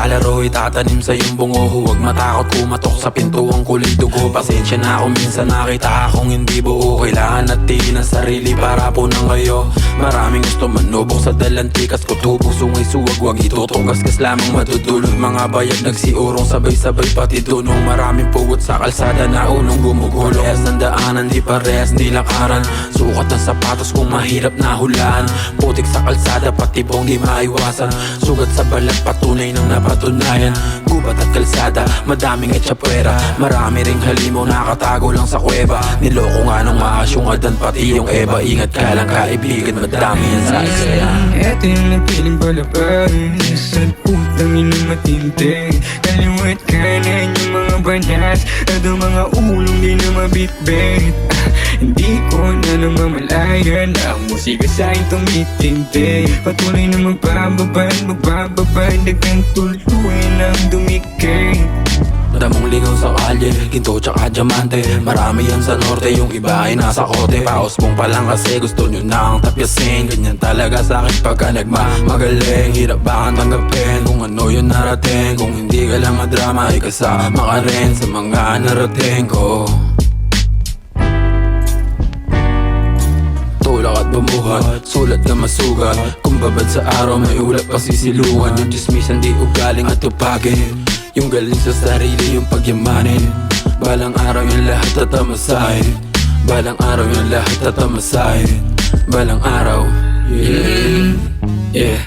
palaro, itatanim sa iyong bungo. Huwag matakot kumatok sa pintuang kulay dugo. Pasensya na kung minsan nakita akong hindi buo. Kailangan natin ang sarili para po ng kayo. Maraming gusto manubok sa dalantikas ko, tubog sungay suwag, wag itutugas kas lamang madudulog. Mga bayag nagsiurong sabay-sabay pati dunong. Maraming pugot sa kalsada na unong gumugulo. Parehas ng daanan, di parehas nilakaran. Sukat ng sapatos kung mahirap na hulaan. Putik sa kalsada pati bong di maiwasan. Sugat sa balat patunay ng napatunayan. Gubat at kalsada, madaming etsyapwera. Marami ring halimaw nakatago lang sa kuweba. Niloko nga nung maasyong adan pati yung eba. Ingat ka lang kaibigan, madami yan sa eksena. Eto yung napiling palabarin sa putang inang matindi. Kaliwat kanan yung mga banas at ang mga ulong di na mabitbit. Hindi ko na namamalayan ang musika sa akin tumitindi. Patuloy na magbababan dagang tuluyan ang dumikit. Damong ligaw sa kalye, ginto tsaka diamante. Marami yan sa norte, yung iba ay nasa kote. Paos mong pa lang kasi gusto nyo na ang tapyasin. Ganyan talaga sa akin pagka nagmamagaling. Hirap ba kang tanggapin kung ano yung narating. Kung hindi ka lang madrama, ay kasama ka rin sa mga narating ko. Tulak at bumuhat, sulat ka masugat. Kung babad sa araw, may ulap pa sisiluhan. Yung chismisan di ugaling at tupagin. Yung galing sa sarili, yung pagyamanin. Balang araw yung lahat tatamasahin. Balang araw yung lahat tatamasahin. Balang araw, yeah.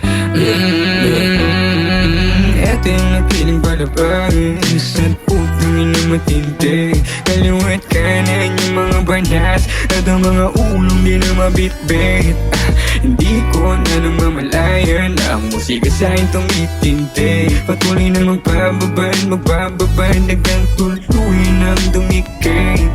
Eto yung napiling palabarin sa putang inang matindi. Kaliwat kanan yung mga banas at ang mga ulong di na mabitbit. Hindi ko na namamalayan ang musika sa akin tumitindi. Patuloy na magbababan dagang tuluyan ang dumikit.